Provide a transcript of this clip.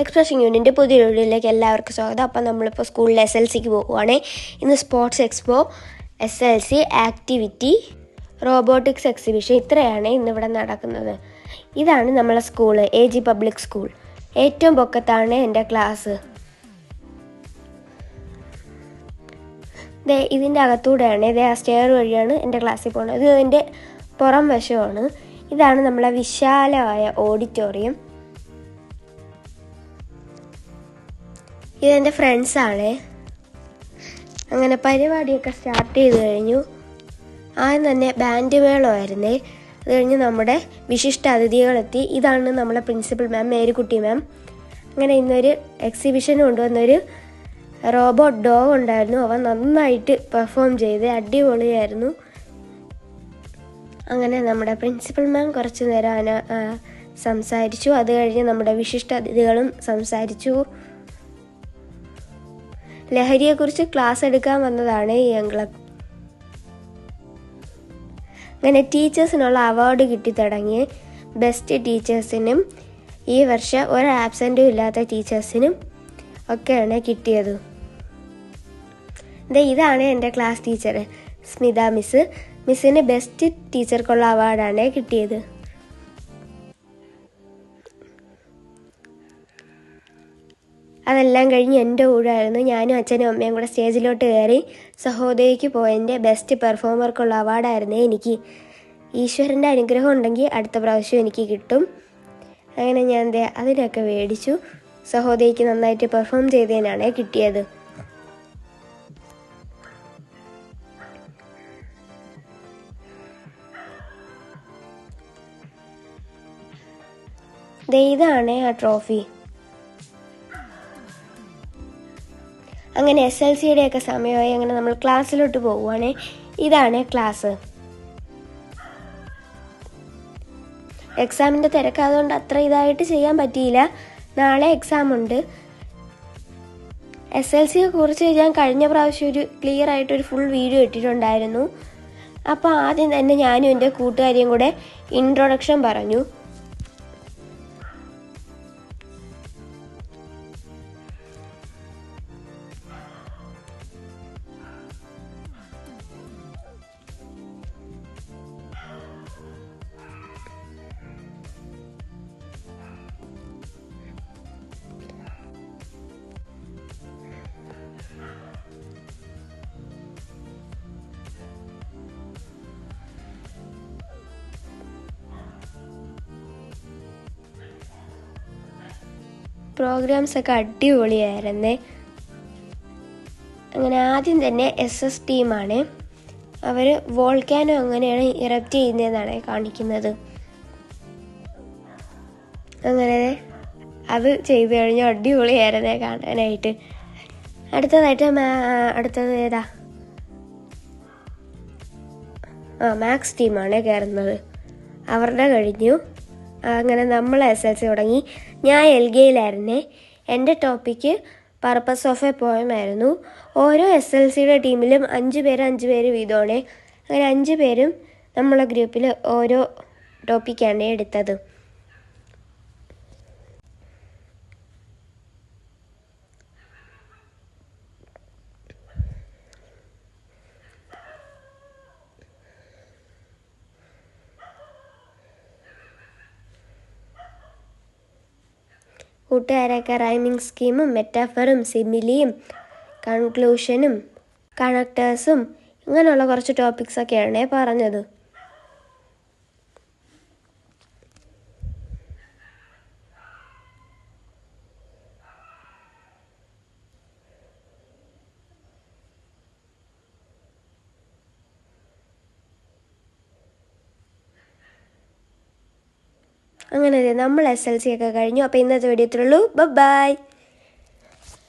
Expression യൂണിൻ്റെ പുതിയൊരു വീഡിയോയിലേക്ക് എല്ലാവർക്കും സ്വാഗതം. അപ്പം നമ്മളിപ്പോൾ സ്കൂളിൽ SLCക്ക് പോകുവാണ്. ഇന്ന് sports expo, SLC activity, robotics exhibition ഇത്രയാണ് ഇന്നിവിടെ നടക്കുന്നത്. ഇതാണ് നമ്മളെ സ്കൂള്, AG പബ്ലിക് സ്കൂൾ. ഏറ്റവും പൊക്കത്താണ് എൻ്റെ ക്ലാസ്. ഇതിൻ്റെ അകത്തൂടെയാണ്, ആ സ്റ്റെയർ വഴിയാണ് എൻ്റെ ക്ലാസ്സിൽ പോകുന്നത്. ഇത് ഇതിൻ്റെ പുറം വശമാണ്. ഇതാണ് നമ്മളെ വിശാലമായ ഓഡിറ്റോറിയം. ഇതെൻ്റെ ഫ്രണ്ട്സാണ്. അങ്ങനെ പരിപാടിയൊക്കെ സ്റ്റാർട്ട് ചെയ്ത് കഴിഞ്ഞു. ആദ്യം തന്നെ ബാൻഡ് മേളമായിരുന്നേ. അത് കഴിഞ്ഞ് നമ്മുടെ വിശിഷ്ട അതിഥികളെത്തി. ഇതാണ് നമ്മളെ പ്രിൻസിപ്പൽ മാം, മേരിക്കുട്ടി മാം. അങ്ങനെ ഇന്നൊരു എക്സിബിഷൻ കൊണ്ടുവന്നൊരു റോബോട്ട് ഡോഗ് ഉണ്ടായിരുന്നു. അവൻ നന്നായിട്ട് പെർഫോം ചെയ്ത് അടിപൊളിയായിരുന്നു. അങ്ങനെ നമ്മുടെ പ്രിൻസിപ്പൽ മാം കുറച്ച് നേരം സംസാരിച്ചു. അത് കഴിഞ്ഞ് നമ്മുടെ വിശിഷ്ട അതിഥികളും സംസാരിച്ചു. ലഹരിയെക്കുറിച്ച് ക്ലാസ് എടുക്കാൻ വന്നതാണ് ഈ അങ്കിള്. അങ്ങനെ ടീച്ചേഴ്സിനുള്ള അവാർഡ് കിട്ടി തുടങ്ങി. ബെസ്റ്റ് ടീച്ചേഴ്സിനും ഈ വർഷം ഒരു ആബ്സെൻറ്റും ഇല്ലാത്ത ടീച്ചേഴ്സിനും ഒക്കെയാണ് കിട്ടിയത്. ഇതാണ് എൻ്റെ ക്ലാസ് ടീച്ചർ സ്മിത മിസ്. മിസ്സിന് ബെസ്റ്റ് ടീച്ചർക്കുള്ള അവാർഡാണ് കിട്ടിയത്. അതെല്ലാം കഴിഞ്ഞ് എൻ്റെ കൂടെ ആയിരുന്നു. ഞാനും അച്ഛനും അമ്മയും കൂടെ സ്റ്റേജിലോട്ട് കയറി സഹോദരിക്ക് പോയതിൻ്റെ ബെസ്റ്റ് പെർഫോമർക്കുള്ള അവാർഡായിരുന്നു എനിക്ക്. ഈശ്വരൻ്റെ അനുഗ്രഹം ഉണ്ടെങ്കിൽ അടുത്ത പ്രാവശ്യം എനിക്ക് കിട്ടും. അങ്ങനെ ഞാൻ അതിനൊക്കെ മേടിച്ചു. സഹോദരിക്ക് നന്നായിട്ട് പെർഫോം ചെയ്തതിനാണ് കിട്ടിയത്. ഇതാണ് ആ ട്രോഫി. അങ്ങനെ SLCയുടെയൊക്കെ സമയമായി. അങ്ങനെ നമ്മൾ ക്ലാസ്സിലോട്ട് പോവുകയാണ്. ഇതാണ് ക്ലാസ്. എക്സാമിൻ്റെ തിരക്കായതുകൊണ്ട് അത്ര ഇതായിട്ട് ചെയ്യാൻ പറ്റിയില്ല. നാളെ എക്സാം ഉണ്ട്. SLCയെ കുറിച്ച് ഞാൻ കഴിഞ്ഞ പ്രാവശ്യം ഒരു ക്ലിയർ ആയിട്ടൊരു ഫുൾ വീഡിയോ ഇട്ടിട്ടുണ്ടായിരുന്നു. അപ്പോൾ ആദ്യം തന്നെ ഞാനും എൻ്റെ കൂട്ടുകാരിയും കൂടെ ഇൻട്രൊഡക്ഷൻ പറഞ്ഞു. പ്രോഗ്രാംസൊക്കെ അടിപൊളിയായിരുന്നേ. അങ്ങനെ ആദ്യം തന്നെ SS ടീമാണ്. അവർ വോൾക്കാനോ അങ്ങനെയാണ് ഇറപ്റ്റ് ചെയ്യുന്നതെന്നാണ് കാണിക്കുന്നത്. അങ്ങനെ അത് ചെയ്തു കഴിഞ്ഞു. അടിപൊളിയായിരുന്നേ കാണാനായിട്ട്. അടുത്തത് ഏതാ? മാത്സ് ടീമാണ് കയറുന്നത്. അവരുടെ കഴിഞ്ഞു. അങ്ങനെ നമ്മൾ SLC തുടങ്ങി. ഞാൻ LKയിലായിരുന്നേ. എൻ്റെ topic purpose of A poem ആയിരുന്നു. ഓരോ SLCയുടെ ടീമിലും 5 പേര് വീതമാണ്. അങ്ങനെ 5 പേരും നമ്മളെ ഗ്രൂപ്പിൽ ഓരോ ടോപ്പിക്കാണ് എടുത്തത്. കൂട്ടുകാരൊക്കെ റൈമിങ് സ്കീമും മെറ്റാഫറും സിമിലിയും കൺക്ലൂഷനും കണക്ടേഴ്സും ഇങ്ങനെയുള്ള കുറച്ച് ടോപ്പിക്സൊക്കെയാണ് പറഞ്ഞത്. അങ്ങനെ നമ്മൾ SLC ഒക്കെ കഴിഞ്ഞു. അപ്പോൾ ഇന്നത്തെ വീഡിയോ ഇത്രയുള്ളൂ. ബൈ.